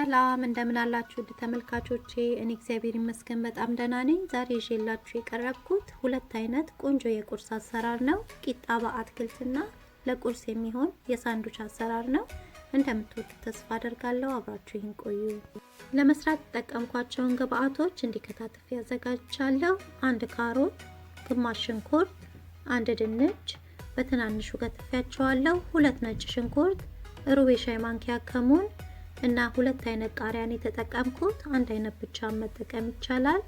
ሰላም እንደምን አላችሁ ተመልካቾቼ? እኔ እግዚአብሔር ይመስገን በጣም ደህና ነኝ። ዛሬ ይዤላችሁ የቀረብኩት ሁለት አይነት ቆንጆ የቁርስ አሰራር ነው። ቂጣ በአትክልትና ለቁርስ የሚሆን የሳንዱች አሰራር ነው። እንደምትወዱት ተስፋ አደርጋለሁ። አብራችሁኝ ቆዩ። ለመስራት ተጠቀምኳቸውን ግብአቶች እንዲከታተፍ ያዘጋጃለሁ። አንድ ካሮት፣ ግማሽ ሽንኩርት፣ አንድ ድንች በትናንሹ ከትፌያቸዋለሁ። ሁለት ነጭ ሽንኩርት፣ ሩብ የሻይ ማንኪያ ከሙን እና ሁለት አይነት ቃሪያን የተጠቀምኩት። አንድ አይነት ብቻ መጠቀም ይቻላል።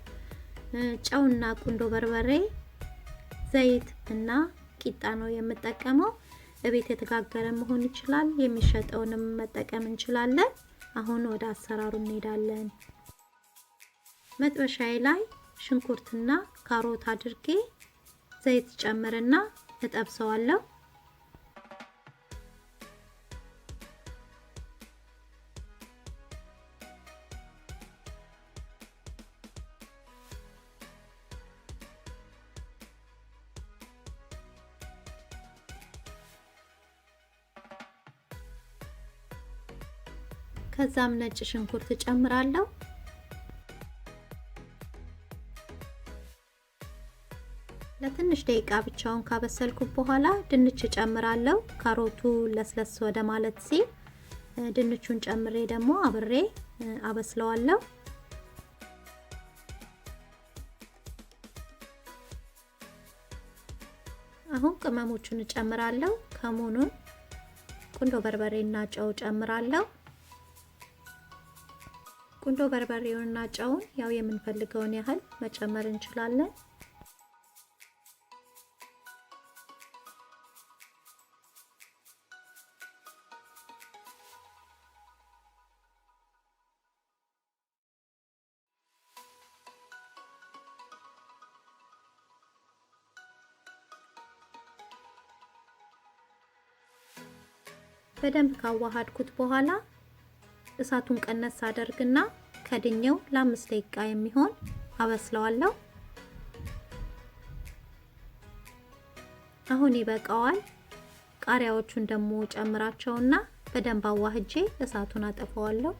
ጨውና ቁንዶ በርበሬ፣ ዘይት እና ቂጣ ነው የምጠቀመው። እቤት የተጋገረ መሆን ይችላል፣ የሚሸጠውንም መጠቀም እንችላለን። አሁን ወደ አሰራሩ እንሄዳለን። መጥበሻዬ ላይ ሽንኩርትና ካሮት አድርጌ ዘይት ጨምርና እጠብሰዋለሁ። ከዛም ነጭ ሽንኩርት ጨምራለሁ። ለትንሽ ደቂቃ ብቻውን ካበሰልኩት በኋላ ድንች ጨምራለሁ። ካሮቱ ለስለስ ወደ ማለት ሲል ድንቹን ጨምሬ ደግሞ አብሬ አበስለዋለሁ። አሁን ቅመሞቹን ጨምራለሁ። ከሙኑን፣ ቁንዶ በርበሬና ጨው ጨምራለሁ። ቁንዶ በርበሬውንና ጨውን ያው የምንፈልገውን ያህል መጨመር እንችላለን። በደንብ ካዋሃድኩት በኋላ እሳቱን ቀነስ አደርግና ከድኜው ለ5 ደቂቃ የሚሆን አበስለዋለሁ። አሁን ይበቃዋል። ቃሪያዎቹን ደግሞ ጨምራቸውና በደንብ አዋህጄ እሳቱን አጠፋዋለሁ።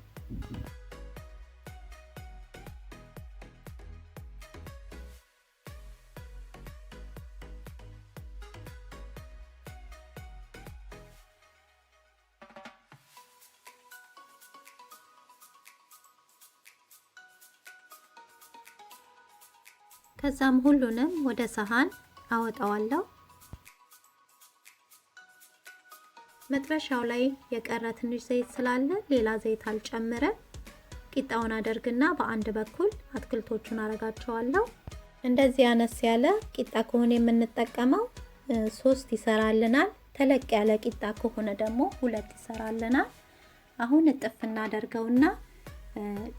ከዛም ሁሉንም ወደ ሰሃን አወጣዋለሁ። መጥበሻው ላይ የቀረ ትንሽ ዘይት ስላለ ሌላ ዘይት አልጨምርም። ቂጣውን አደርግና በአንድ በኩል አትክልቶቹን አረጋቸዋለሁ። እንደዚህ አነስ ያለ ቂጣ ከሆነ የምንጠቀመው 3 ይሰራልናል። ተለቅ ያለ ቂጣ ከሆነ ደግሞ 2 ይሰራልናል። አሁን እጥፍ እናደርገውና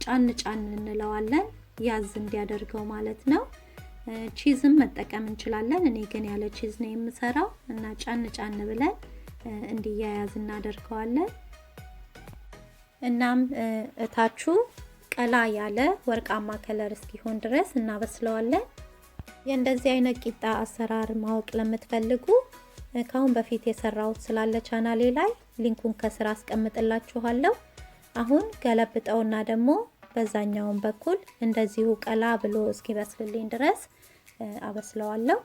ጫን ጫን እንለዋለን፣ ያዝ እንዲያደርገው ማለት ነው። ቺዝም መጠቀም እንችላለን። እኔ ግን ያለ ቺዝ ነው የምሰራው እና ጫን ጫን ብለን እንዲያያዝ እናደርገዋለን። እናም እታቹ ቀላ ያለ ወርቃማ ከለር እስኪሆን ድረስ እናበስለዋለን። የእንደዚህ አይነት ቂጣ አሰራር ማወቅ ለምትፈልጉ ካሁን በፊት የሰራሁት ስላለ ቻናሌ ላይ ሊንኩን ከስር አስቀምጥላችኋለሁ። አሁን ገለብጠውና ደግሞ በዛኛውን በኩል እንደዚሁ ቀላ ብሎ እስኪበስልልኝ ድረስ አበስለዋለሁ።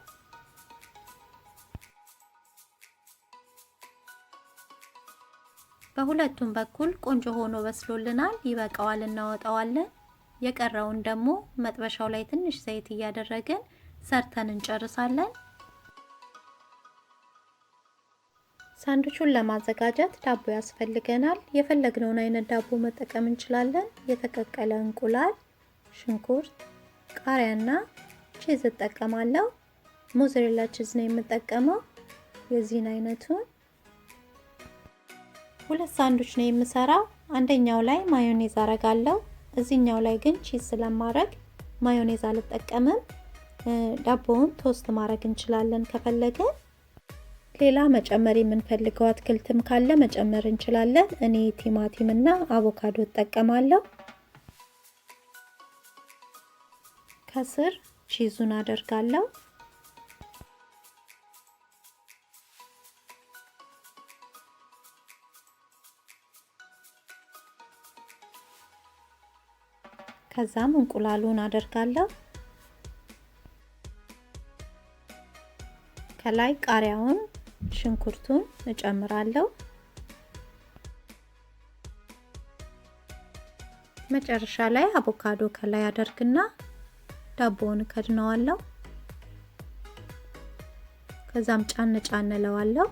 በሁለቱም በኩል ቆንጆ ሆኖ በስሎልናል። ይበቃዋል፣ እናወጣዋለን። የቀረውን ደግሞ መጥበሻው ላይ ትንሽ ዘይት እያደረግን ሰርተን እንጨርሳለን። ሳንዱቹን ለማዘጋጀት ዳቦ ያስፈልገናል። የፈለግነውን አይነት ዳቦ መጠቀም እንችላለን። የተቀቀለ እንቁላል፣ ሽንኩርት፣ ቃሪያና ቺዝ እጠቀማለሁ። ሞዘሬላ ቺዝ ነው የምጠቀመው። የዚህን አይነቱን 2 ሳንዱች ነው የምሰራው። አንደኛው ላይ ማዮኔዝ አረጋለሁ። እዚህኛው ላይ ግን ቺዝ ስለማረግ ማዮኔዝ አልጠቀምም። ዳቦውን ቶስት ማድረግ እንችላለን ከፈለገን። ሌላ መጨመር የምንፈልገው አትክልትም ካለ መጨመር እንችላለን። እኔ ቲማቲም እና አቮካዶ እጠቀማለሁ። ከስር ቺዙን አደርጋለሁ። ከዛም እንቁላሉን አደርጋለሁ። ከላይ ቃሪያውን ሽንኩርቱን እጨምራለሁ። መጨረሻ ላይ አቮካዶ ከላይ አደርግና ዳቦውን ከድነዋለሁ። ከዛም ጫን ለዋለሁ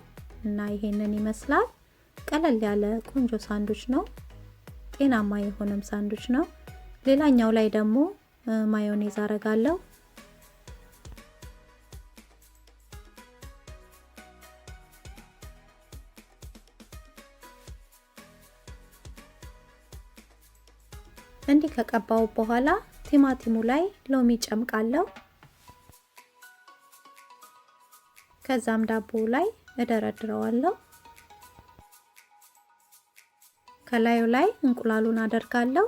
እና ይሄንን ይመስላል። ቀለል ያለ ቆንጆ ሳንዱች ነው። ጤናማ የሆነም ሳንዱች ነው። ሌላኛው ላይ ደግሞ ማዮኔዝ አረጋለሁ። እንዲህ ከቀባው በኋላ ቲማቲሙ ላይ ሎሚ ጨምቃለሁ። ከዛም ዳቦው ላይ እደረድረዋለሁ። ከላዩ ላይ እንቁላሉን አደርጋለሁ።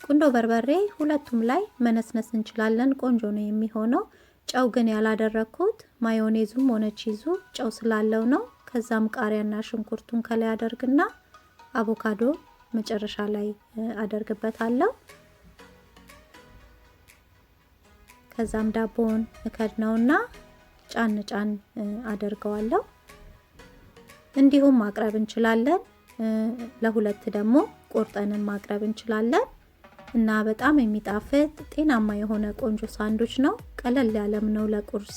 ቁንዶ በርበሬ ሁለቱም ላይ መነስነስ እንችላለን። ቆንጆ ነው የሚሆነው። ጨው ግን ያላደረኩት ማዮኔዙም ሆነ ቺዙ ጨው ስላለው ነው። ከዛም ቃሪያና ሽንኩርቱን ከላይ አደርግና አቮካዶ መጨረሻ ላይ አደርግበታለሁ። ከዛም ዳቦውን እከድነውና ጫን አደርገዋለሁ። እንዲሁም ማቅረብ እንችላለን። ለሁለት ደግሞ ቆርጠንን ማቅረብ እንችላለን እና በጣም የሚጣፍጥ ጤናማ የሆነ ቆንጆ ሳንዱች ነው። ቀለል ያለም ነው፣ ለቁርስ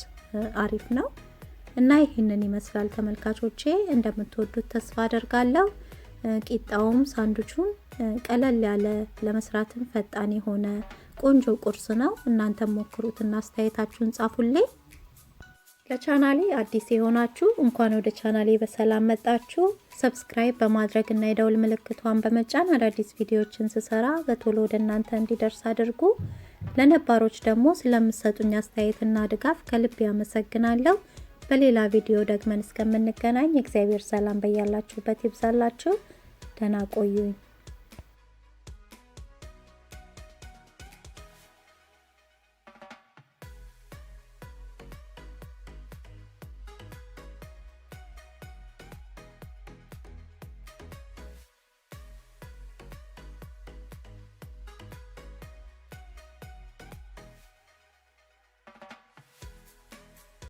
አሪፍ ነው እና ይሄንን ይመስላል ተመልካቾቼ። እንደምትወዱት ተስፋ አደርጋለሁ። ቂጣውም ሳንዱቹን ቀለል ያለ ለመስራትም ፈጣን የሆነ ቆንጆ ቁርስ ነው። እናንተም ሞክሩትና አስተያየታችሁን ጻፉልኝ። ለቻናሌ አዲስ የሆናችሁ እንኳን ወደ ቻናሌ በሰላም መጣችሁ። ሰብስክራይብ በማድረግ እና የደውል ምልክቷን በመጫን አዳዲስ ቪዲዮዎችን ስሰራ በቶሎ ወደ እናንተ እንዲደርስ አድርጉ። ለነባሮች ደግሞ ስለምትሰጡኝ አስተያየትና ድጋፍ ከልብ ያመሰግናለሁ። በሌላ ቪዲዮ ደግመን እስከምንገናኝ እግዚአብሔር ሰላም በያላችሁበት ይብዛላችሁ። ደህና ቆዩኝ።